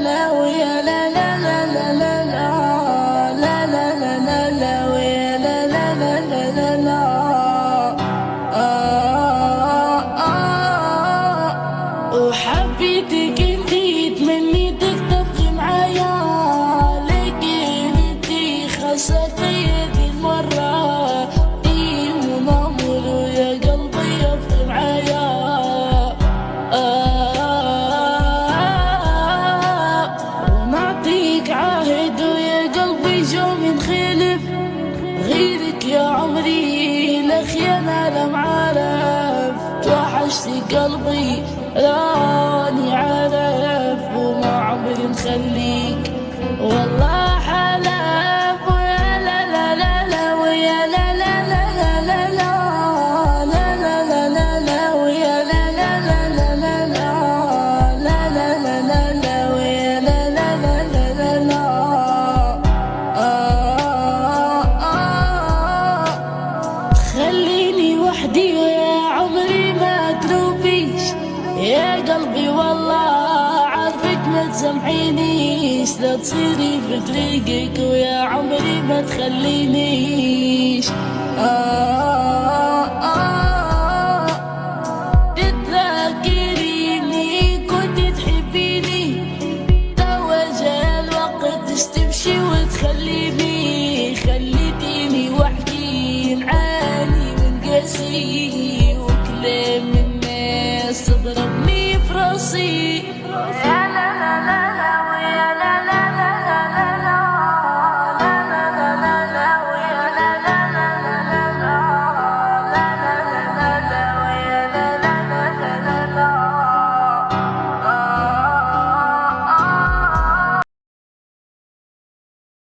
لا ويا لا لا لا لا لا لا لا لا لا لا ويا لا لا لا لا لا لا وحبيتك انتي تمنيتك تبقي معايا، لكن انتي خسرتي هذي المرة. من عمر ويا قلبي يبقي معايا. ونعطيك عهد ويا قلبي يوم نخلف، غيرك يا عمري لا خيانة لا معارف. توحشتي قلبي راني عارف، وما عمري نخليك والله حلف. ويا لا لا لا لا ويا لا لا لا لا لا لا لا لا لا لا ويا لا لا لا لا لا لا لا لا لا لا ويا لا لا لا لا لا لا. خليني وحدي ويا عمري ما تلوفيش، يا قلبي والله عارفك ما تسامحينيش. لا تصيري في طريقك ويا عمري ما تخلينيش.